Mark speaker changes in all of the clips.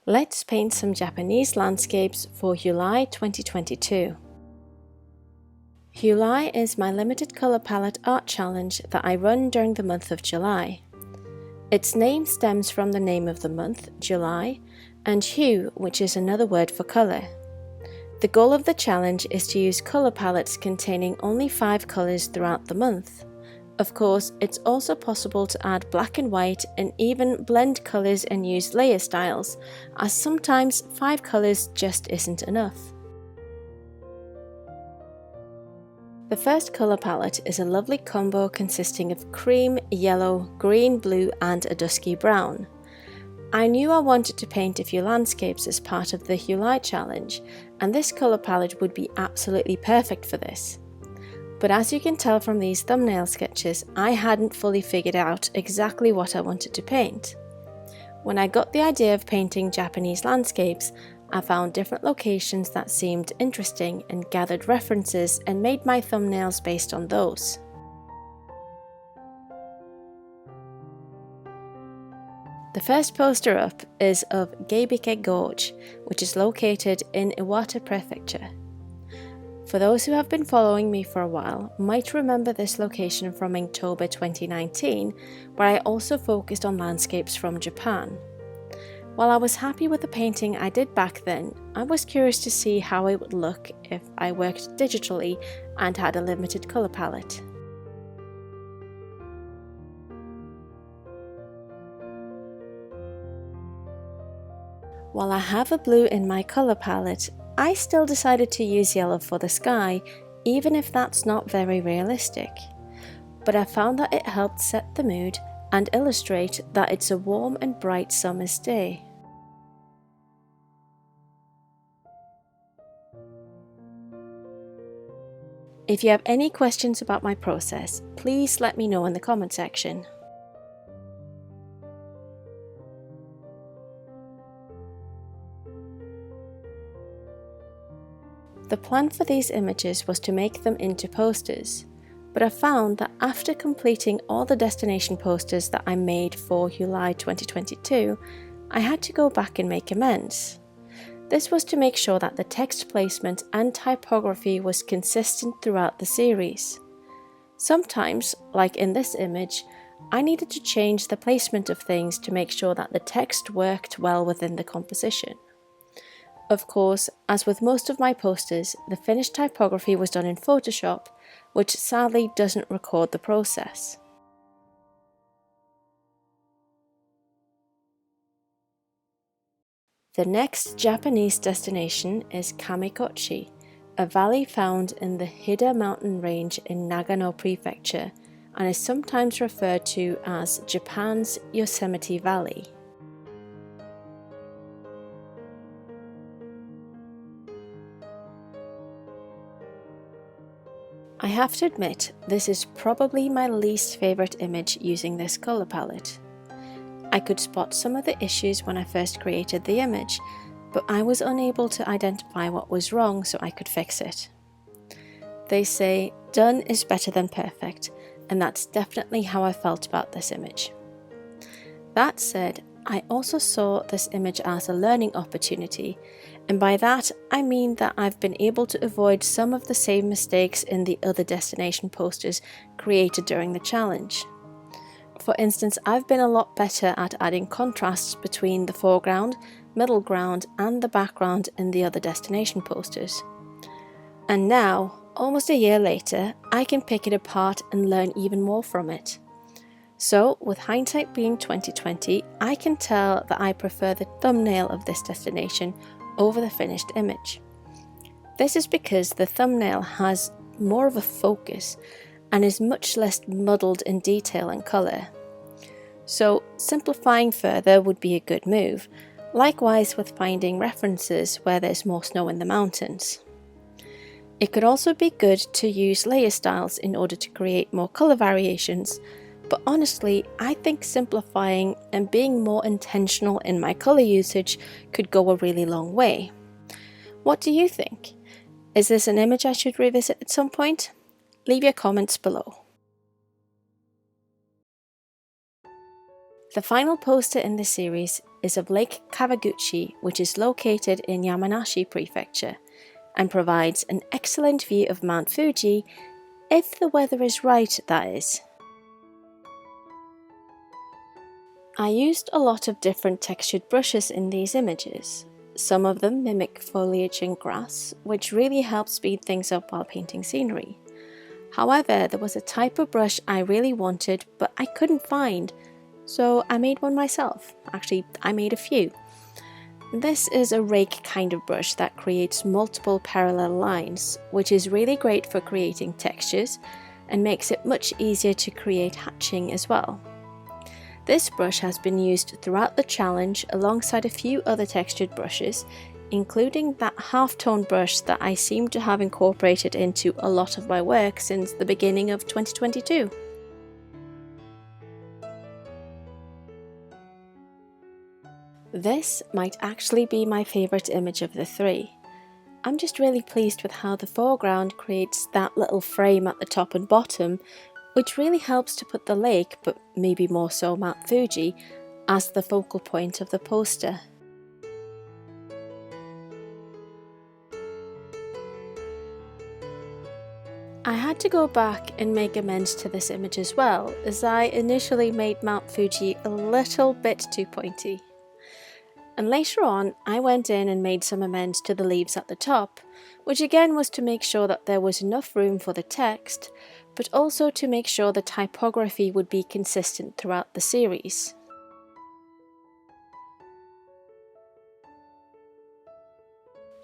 Speaker 1: Let's paint some Japanese landscapes for July 2022. July is my limited colour palette art challenge that I run during the month of July. Its name stems from the name of the month, July, and hue, which is another word for colour. The goal of the challenge is to use colour palettes containing only 5 colours throughout the month. Of course, it's also possible to add black and white and even blend colours and use layer styles, as sometimes 5 colours just isn't enough. The first colour palette is a lovely combo consisting of cream, yellow, green, blue and a dusky brown. I knew I wanted to paint a few landscapes as part of the July challenge, and this colour palette would be absolutely perfect for this. But as you can tell from these thumbnail sketches, I hadn't fully figured out exactly what I wanted to paint. When I got the idea of painting Japanese landscapes, I found different locations that seemed interesting and gathered references and made my thumbnails based on those. The first poster up is of Geibike Gorge, which is located in Iwata Prefecture. For those who have been following me for a while, might remember this location from October 2019, where I also focused on landscapes from Japan. While I was happy with the painting I did back then, I was curious to see how it would look if I worked digitally and had a limited colour palette. While I have a blue in my colour palette, I still decided to use yellow for the sky, even if that's not very realistic. But I found that it helped set the mood and illustrate that it's a warm and bright summer's day. If you have any questions about my process, please let me know in the comment section. The plan for these images was to make them into posters, but I found that after completing all the destination posters that I made for July 2022, I had to go back and make amends. This was to make sure that the text placement and typography was consistent throughout the series. Sometimes, like in this image, I needed to change the placement of things to make sure that the text worked well within the composition. Of course, as with most of my posters, the finished typography was done in Photoshop, which sadly doesn't record the process. The next Japanese destination is Kamikochi, a valley found in the Hida mountain range in Nagano Prefecture and is sometimes referred to as Japan's Yosemite Valley. I have to admit, this is probably my least favourite image using this colour palette. I could spot some of the issues when I first created the image, but I was unable to identify what was wrong so I could fix it. They say done is better than perfect, and that's definitely how I felt about this image. That said, I also saw this image as a learning opportunity, and by that I mean that I've been able to avoid some of the same mistakes in the other destination posters created during the challenge. For instance, I've been a lot better at adding contrasts between the foreground, middle ground and the background in the other destination posters. And now, almost a year later, I can pick it apart and learn even more from it. So, with hindsight being 2020, I can tell that I prefer the thumbnail of this destination over the finished image. This is because the thumbnail has more of a focus and is much less muddled in detail and colour. So, simplifying further would be a good move, likewise with finding references where there's more snow in the mountains. It could also be good to use layer styles in order to create more colour variations, but honestly, I think simplifying and being more intentional in my colour usage could go a really long way. What do you think? Is this an image I should revisit at some point? Leave your comments below. The final poster in this series is of Lake Kawaguchi, which is located in Yamanashi Prefecture, and provides an excellent view of Mount Fuji, if the weather is right, that is. I used a lot of different textured brushes in these images. Some of them mimic foliage and grass, which really helps speed things up while painting scenery. However, there was a type of brush I really wanted, but I couldn't find, so I made one myself. Actually, I made a few. This is a rake kind of brush that creates multiple parallel lines, which is really great for creating textures and makes it much easier to create hatching as well. This brush has been used throughout the challenge alongside a few other textured brushes, including that half-tone brush that I seem to have incorporated into a lot of my work since the beginning of 2022. This might actually be my favourite image of the three. I'm just really pleased with how the foreground creates that little frame at the top and bottom, which really helps to put the lake, but maybe more so Mount Fuji, as the focal point of the poster. I had to go back and make amends to this image as well, as I initially made Mount Fuji a little bit too pointy. And later on, I went in and made some amends to the leaves at the top, which again was to make sure that there was enough room for the text, but also to make sure the typography would be consistent throughout the series.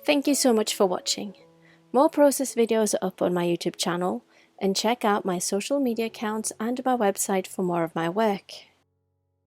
Speaker 1: Thank you so much for watching. More process videos are up on my YouTube channel, and check out my social media accounts and my website for more of my work.